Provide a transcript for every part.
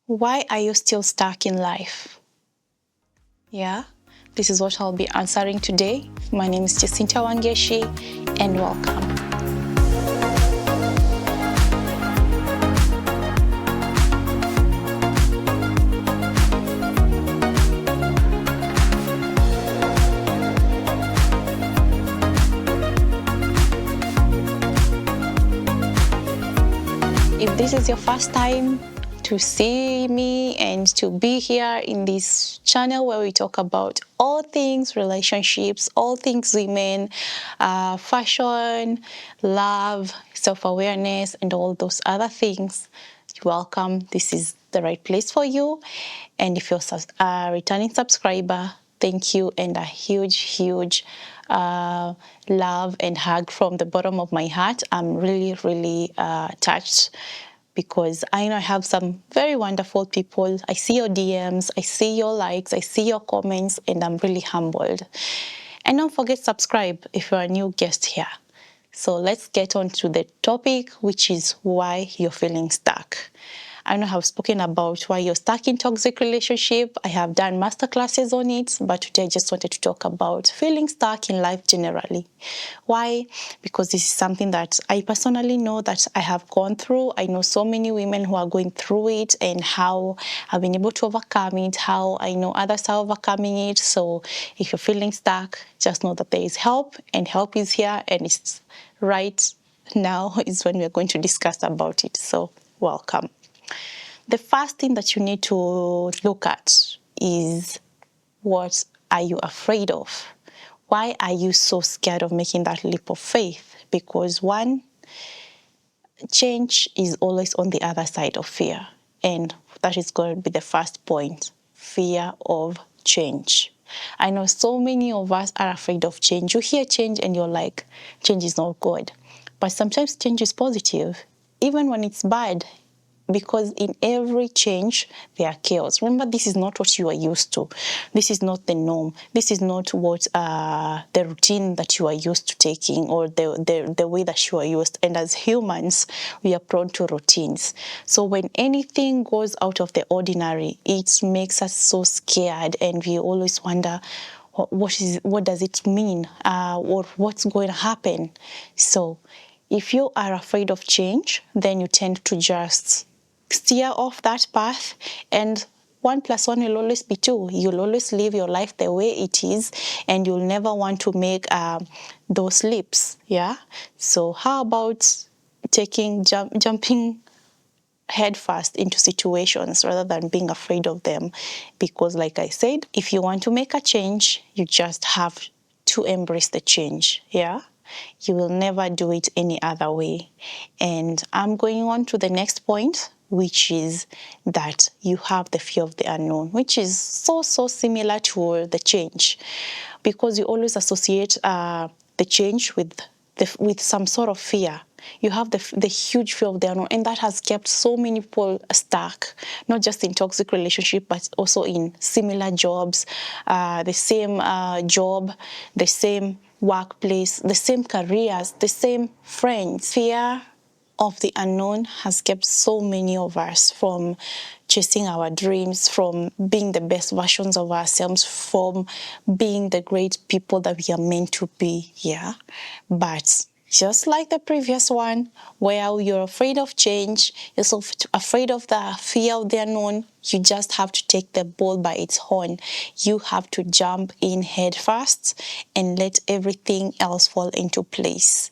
Why are you still stuck in life? Yeah, this is what I'll be answering today. My name is Jacinta and welcome. If this is your first time to see me and to be here in this channel where we talk about all things relationships, all things women, fashion, love, self-awareness, and all those other things, welcome. This is the right place for you. And if you're a returning subscriber, thank you, and a huge love and hug from the bottom of my heart. I'm really touched because I know I have some very wonderful people. I see your DMs, I see your likes, I see your comments, and I'm really humbled. And don't forget subscribe if you're a new guest here. So let's get on to the topic, which is why you're feeling stuck. I know I've spoken about why you're stuck in toxic relationship. I have done masterclasses on it, but today I just wanted to talk about feeling stuck in life generally. Why? Because this is something that I personally know that I have gone through. I know so many women who are going through it and how I've been able to overcome it, how I know others are overcoming it. So if you're feeling stuck, just know that there is help, and help is here, and it's right now is when we're going to discuss about it. So welcome. The first thing that you need to look at is, what are you afraid of? Why are you so scared of making that leap of faith? Because one, change is always on the other side of fear. And that is going to be the first point, fear of change. I know so many of us are afraid of change. You hear change and you're like, change is not good. But sometimes change is positive, even when it's bad. Because in every change, there are chaos. Remember, this is not what you are used to. This is not the norm. This is not what the routine that you are used to taking, or the way that you are used. And as humans, we are prone to routines. So when anything goes out of the ordinary, it makes us so scared, and we always wonder, what does it mean? Or what's going to happen? So if you are afraid of change, then you tend to just steer off that path, and 1 + 1 will always be 2. You'll always live your life the way it is, and you'll never want to make those leaps. Yeah. So how about jumping headfirst into situations rather than being afraid of them? Because, like I said, if you want to make a change, you just have to embrace the change. Yeah. You will never do it any other way. And I'm going on to the next point, which is that you have the fear of the unknown, which is so similar to the change, because you always associate the change with some sort of fear. You have the huge fear of the unknown, and that has kept so many people stuck, not just in toxic relationship, but also in similar jobs, the same job, the same workplace, the same careers, the same friends. Fear of the unknown has kept so many of us from chasing our dreams, from being the best versions of ourselves, from being the great people that we are meant to be. Yeah. But just like the previous one, where you're afraid of change, you're so afraid of the fear of the unknown, you just have to take the bull by its horn. You have to jump in head first and let everything else fall into place.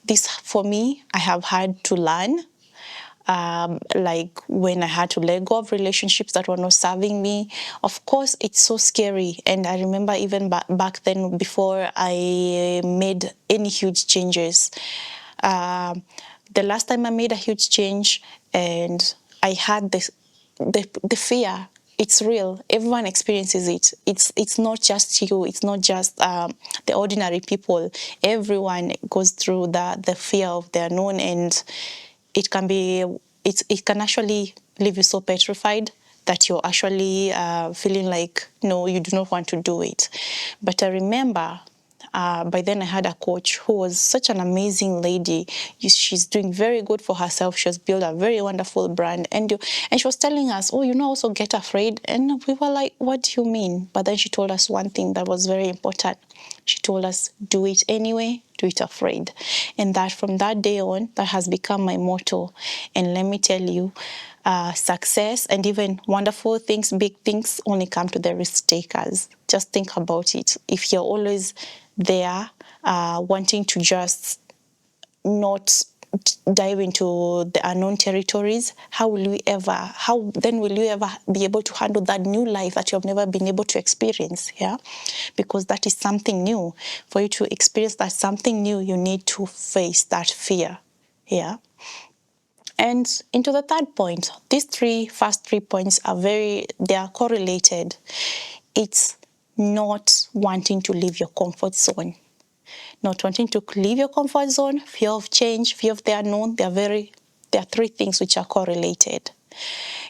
This, for me, I have had to learn. Like when I had to let go of relationships that were not serving me. Of course, it's so scary. And I remember even back then, before I made any huge changes, the last time I made a huge change and I had the fear. It's real. Everyone experiences it. It's not just you. It's not just the ordinary people. Everyone goes through the fear of the unknown, and it can actually leave you so petrified that you're actually feeling like, no, you do not want to do it. But I remember by then I had a coach who was such an amazing lady. She's doing very good for herself. She has built a very wonderful brand. And she was telling us, oh, also get afraid. And we were like, what do you mean? But then she told us one thing that was very important. She told us, do it anyway, do it afraid. And that from that day on, that has become my motto. And let me tell you, success and even wonderful things, big things, only come to the risk takers. Just think about it. If you're always there wanting to just not dive into the unknown territories, how then will you ever be able to handle that new life that you have never been able to experience? Yeah, because that is something new. For you to experience that something new, you need to face that fear. Yeah. And into the third point, these first three points they are correlated. It's not wanting to leave your comfort zone. Not wanting to leave your comfort zone, fear of change, fear of the unknown, there are three things which are correlated.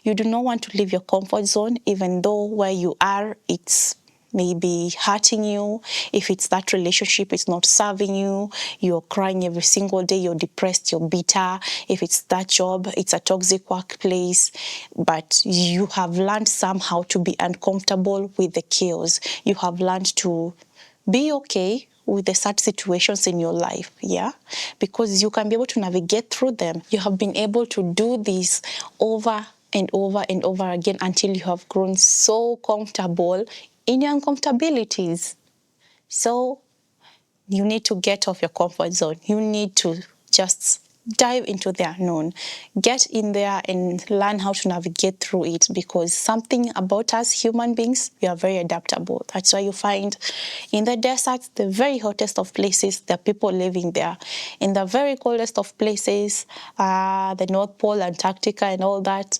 You do not want to leave your comfort zone, even though where you are, it's maybe hurting you. If it's that relationship, it's not serving you, you're crying every single day, you're depressed, you're bitter. If it's that job, it's a toxic workplace, but you have learned somehow to be uncomfortable with the chaos. You have learned to be okay with the sad situations in your life, yeah? Because you can be able to navigate through them. You have been able to do this over and over and over again until you have grown so comfortable in your uncomfortabilities. So you need to get off your comfort zone. You need to just dive into the unknown. Get in there and learn how to navigate through it, because something about us human beings, we are very adaptable. That's why you find in the deserts, the very hottest of places, there are people living there. In the very coldest of places, the North Pole, Antarctica and all that,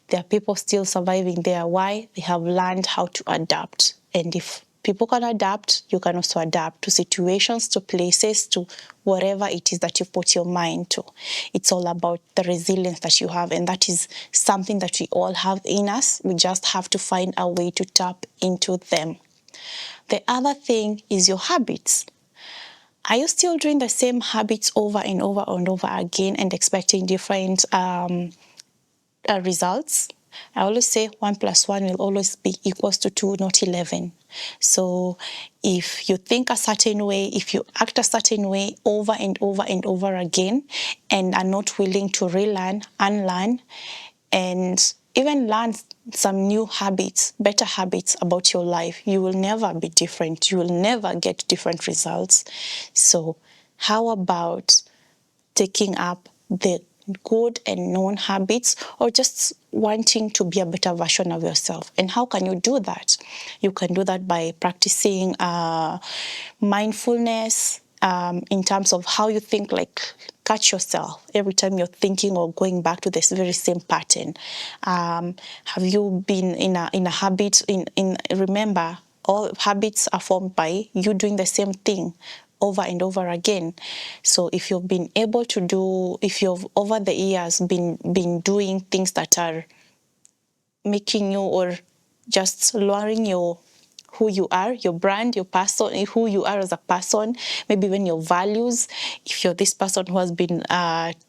there are people still surviving there. Why? They have learned how to adapt. And if people can adapt, you can also adapt to situations, to places, to whatever it is that you put your mind to. It's all about the resilience that you have, and that is something that we all have in us. We just have to find a way to tap into them. The other thing is your habits. Are you still doing the same habits over and over and over again and expecting different results? I always say 1 + 1 will always be equals to 2, not 11. So if you think a certain way, if you act a certain way over and over and over again and are not willing to relearn, unlearn, and even learn some new habits, better habits about your life, you will never be different. You will never get different results. So how about taking up the good and known habits, or just wanting to be a better version of yourself? And how can you do that? You can do that by practicing mindfulness in terms of how you think. Like, catch yourself every time you're thinking or going back to this very same pattern. Have you been in a habit? Remember, all habits are formed by you doing the same thing over and over again. So if you've been able to if you've over the years been doing things that are making you or just lowering who you are, your brand, your person, who you are as a person, maybe even your values. If you're this person who has been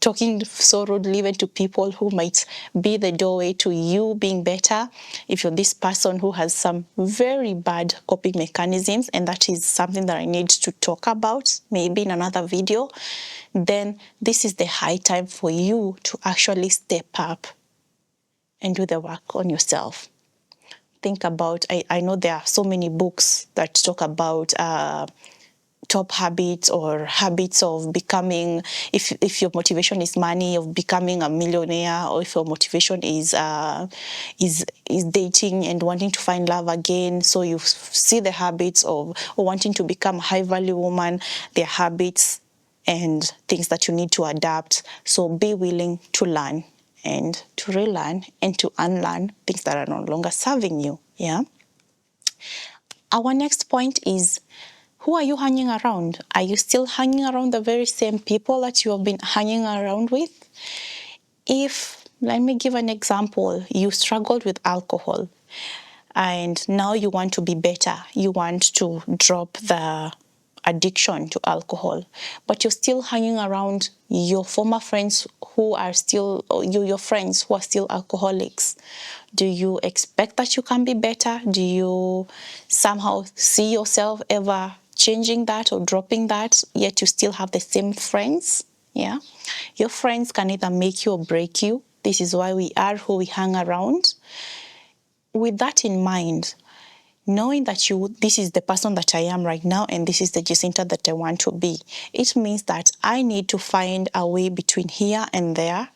talking so rudely even to people who might be the doorway to you being better, if you're this person who has some very bad coping mechanisms, and that is something that I need to talk about maybe in another video, then this is the high time for you to actually step up and do the work on yourself. Think about, I know there are so many books that talk about top habits or habits of becoming, if your motivation is money, of becoming a millionaire, or if your motivation is dating and wanting to find love again. So you see the habits of wanting to become a high value woman, their habits and things that you need to adapt. So be willing to learn and to relearn and to unlearn things that are no longer serving you. Yeah. Our next point is, who are you hanging around? Are you still hanging around the very same people that you have been hanging around with? Let me give an example. You struggled with alcohol and now you want to be better. You want to drop the addiction to alcohol, but you're still hanging around your former friends who are still, your friends who are still alcoholics. Do you expect that you can be better? Do you somehow see yourself ever changing that or dropping that, yet you still have the same friends? Yeah. Your friends can either make you or break you. This is why we are who we hang around. With that in mind, knowing that this is the person that I am right now and this is the Jacinta that I want to be, it means that I need to find a way between here and there,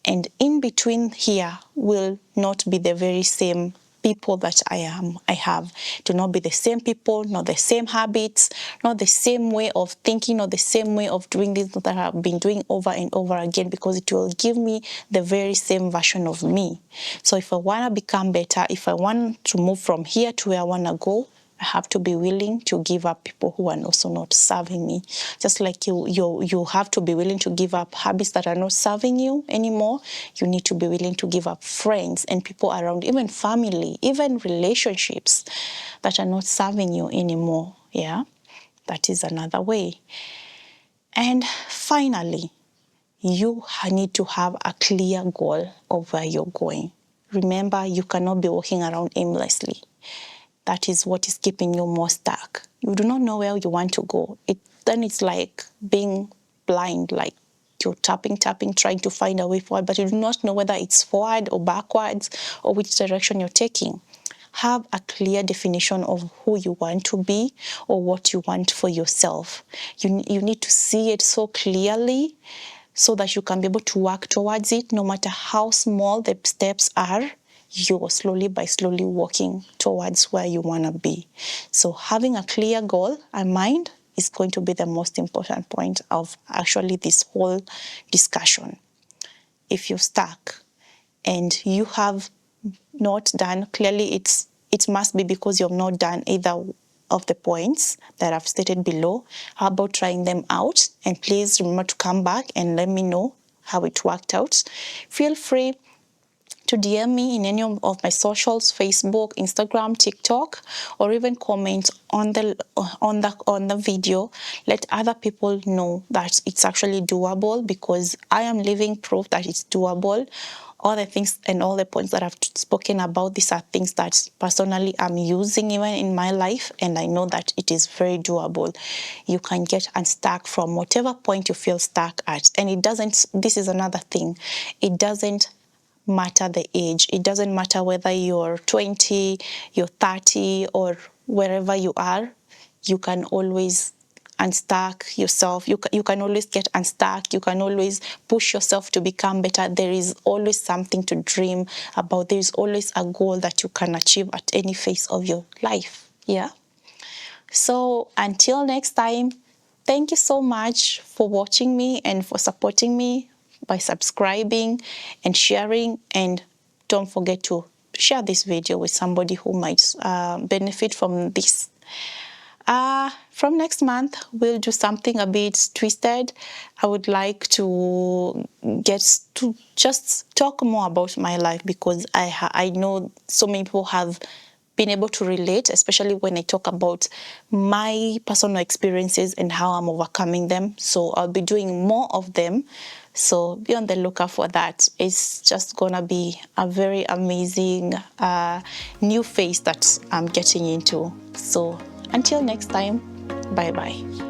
and in between here will not be the very same people that I have. To not be the same people, not the same habits, not the same way of thinking, not the same way of doing this that I've been doing over and over again, because it will give me the very same version of me. So if I want to become better, if I want to move from here to where I want to go, I have to be willing to give up people who are also not serving me. Just like you have to be willing to give up habits that are not serving you anymore, you need to be willing to give up friends and people around, even family, even relationships that are not serving you anymore. Yeah, that is another way. And finally, you need to have a clear goal of where you're going. Remember, you cannot be walking around aimlessly. That is what is keeping you more stuck. You do not know where you want to go. Then it's like being blind, like you're tapping, trying to find a way forward, but you do not know whether it's forward or backwards or which direction you're taking. Have a clear definition of who you want to be or what you want for yourself. You need to see it so clearly so that you can be able to work towards it, no matter how small the steps are. You're slowly walking towards where you want to be. So having a clear goal in mind is going to be the most important point of actually this whole discussion. If you're stuck and you have not done, clearly it must be because you have not done either of the points that I've stated below. How about trying them out? And please remember to come back and let me know how it worked out. Feel free to DM me in any of my socials, Facebook, Instagram, TikTok, or even comment on the video. Let other people know that it's actually doable, because I am living proof that it's doable. All the things and all the points that I've spoken about, these are things that personally I'm using even in my life, and I know that it is very doable. You can get unstuck from whatever point you feel stuck at. And this is another thing, it doesn't matter the age. It doesn't matter whether you're 20, you're 30, or wherever you are. You can always unstuck yourself. You can always get unstuck. You can always push yourself to become better. There is always something to dream about. There is always a goal that you can achieve at any phase of your life. Yeah. So until next time, thank you so much for watching me and for supporting me by subscribing and sharing. And don't forget to share this video with somebody who might benefit from this. From next month, we'll do something a bit twisted. I would like to get to just talk more about my life, because I know so many people have been able to relate, especially when I talk about my personal experiences and how I'm overcoming them. So I'll be doing more of them. So be on the lookout for that. It's just gonna be a very amazing new phase that I'm getting into. So until next time, bye-bye.